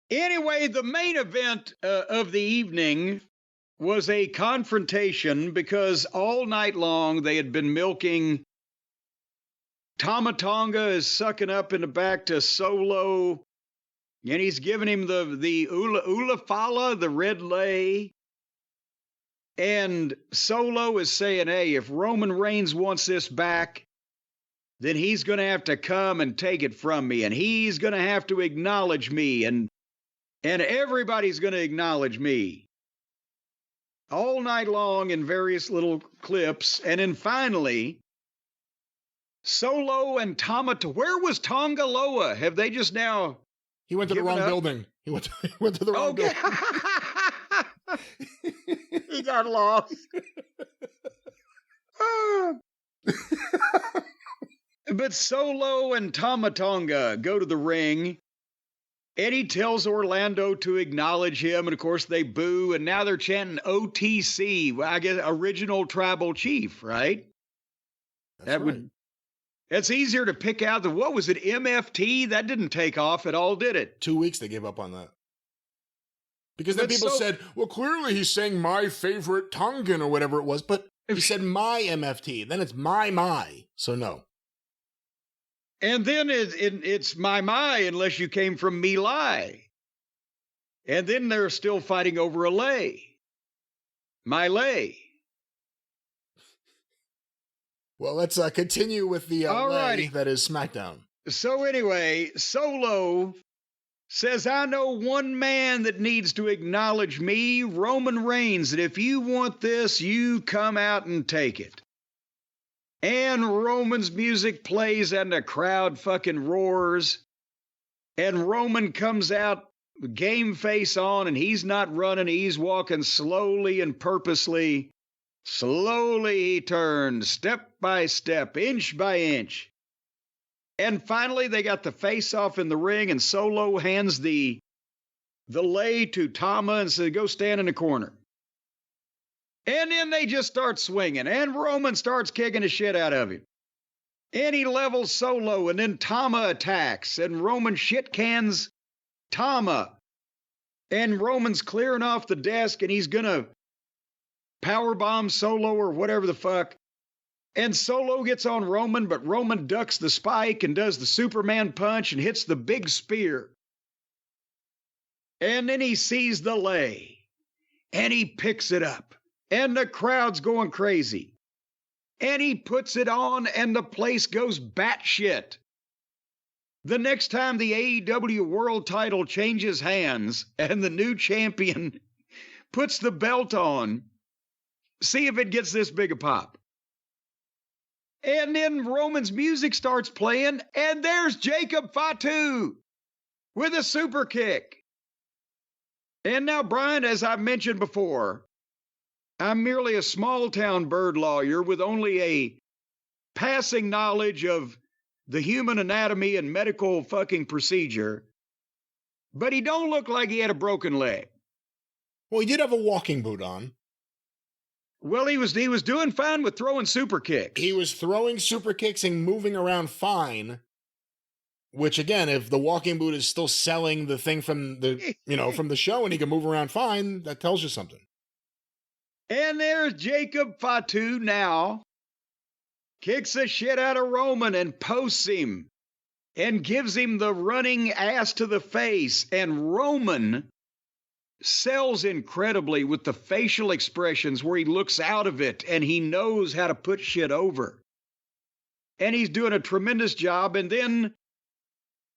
Anyway, the main event of the evening was a confrontation because all night long they had been milking. Tama Tonga is sucking up in the back to Solo, and he's giving him the Ula Fala, the red lay. And Solo is saying, hey, if Roman Reigns wants this back, then he's going to have to come and take it from me, and he's going to have to acknowledge me, and everybody's going to acknowledge me. All night long in various little clips, and then finally, Solo and Tama, where was Tonga Loa? Have they just now? He went to the wrong building. He went to the wrong building. He got lost. But Solo and Tama Tonga go to the ring, and he tells Orlando to acknowledge him, and of course they boo, and now they're chanting OTC, I guess original tribal chief, right? That's easier to pick out than, what was it, MFT? That didn't take off at all, did it? 2 weeks they gave up on that. Because then people said, well, clearly he's saying my favorite Tongan or whatever it was, but he said my MFT. Then it's my. So no. And then it's my, unless you came from Me Lai. And then they're still fighting over a lay. My lay. Well, let's continue with the lay that is SmackDown. So anyway, Solo says, I know one man that needs to acknowledge me, Roman Reigns, that if you want this, you come out and take it. And Roman's music plays and the crowd fucking roars. And Roman comes out, game face on, and he's not running. He's walking slowly and purposely. Slowly he turns, step by step, inch by inch. And finally they got the face off in the ring, and Solo hands the lay to Tama and says, go stand in the corner. And then they just start swinging, and Roman starts kicking the shit out of him. And he levels Solo, and then Tama attacks, and Roman shit cans Tama. And Roman's clearing off the desk, and he's gonna powerbomb Solo or whatever the fuck. And Solo gets on Roman, but Roman ducks the spike and does the Superman punch and hits the big spear. And then he sees the lay, and he picks it up. And the crowd's going crazy. And he puts it on, and the place goes batshit. The next time the AEW World title changes hands and the new champion puts the belt on, see if it gets this big a pop. And then Roman's music starts playing, and there's Jacob Fatu with a super kick. And now, Brian, as I've mentioned before, I'm merely a small-town bird lawyer with only a passing knowledge of the human anatomy and medical fucking procedure. But he don't look like he had a broken leg. Well, he did have a walking boot on. Well, he was doing fine with throwing super kicks. He was throwing super kicks and moving around fine. Which, again, if the walking boot is still selling the thing from the, from the show and he can move around fine, that tells you something. And there's Jacob Fatu now. Kicks the shit out of Roman and posts him. And gives him the running ass to the face. And Roman sells incredibly with the facial expressions where he looks out of it and he knows how to put shit over. And he's doing a tremendous job. And then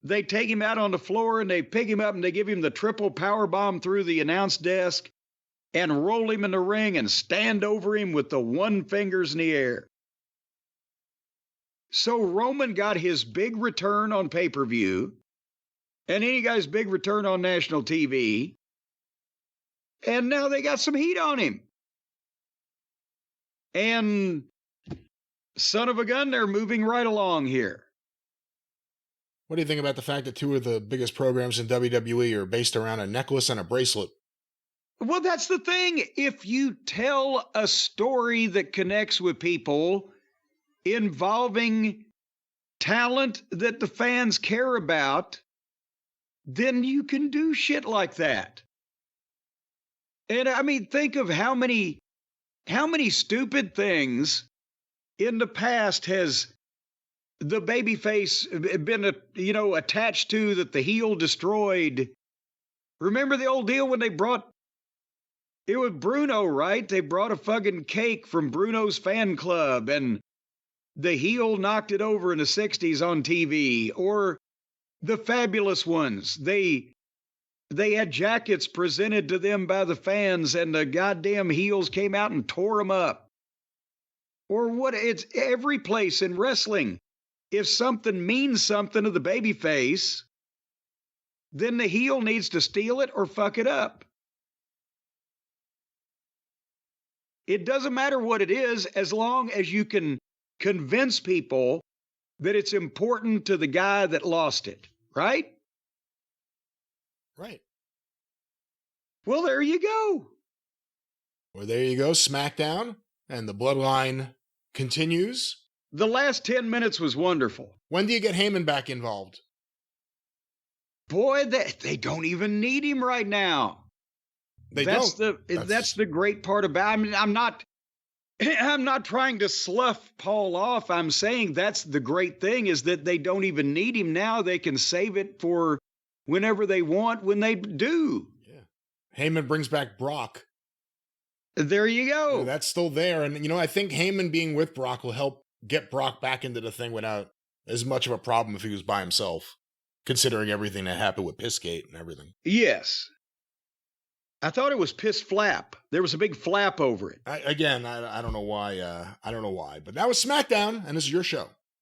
they take him out on the floor and they pick him up and they give him the triple power bomb through the announce desk and roll him in the ring and stand over him with the one fingers in the air. So Roman got his big return on pay-per-view, and then he got his big return on national TV, and now they got some heat on him. And son of a gun, they're moving right along here. What do you think about the fact that two of the biggest programs in WWE are based around a necklace and a bracelet? Well, that's the thing. If you tell a story that connects with people involving talent that the fans care about, then you can do shit like that. And I mean, think of how many stupid things in the past has the babyface been attached to that the heel destroyed. Remember the old deal when they brought it was Bruno, right? They brought a fucking cake from Bruno's fan club and the heel knocked it over in the 60s on TV. Or the Fabulous Ones. They had jackets presented to them by the fans and the goddamn heels came out and tore them up. Or what? It's every place in wrestling. If something means something to the babyface, then the heel needs to steal it or fuck it up. It doesn't matter what it is, as long as you can convince people that it's important to the guy that lost it, right? Right. Well, there you go. Well, there you go, SmackDown, and the bloodline continues. The last 10 minutes was wonderful. When do you get Heyman back involved? Boy, they don't even need him right now. That's the great part about. I mean, I'm not trying to slough Paul off. I'm saying that's the great thing is that they don't even need him now. They can save it for whenever they want when they do. Yeah. Heyman brings back Brock. There you go. Yeah, that's still there. And, I think Heyman being with Brock will help get Brock back into the thing without as much of a problem if he was by himself, considering everything that happened with Pissgate and everything. Yes. I thought it was Piss Flap. There was a big flap over it. I don't know why. I don't know why. But that was SmackDown, and this is your show.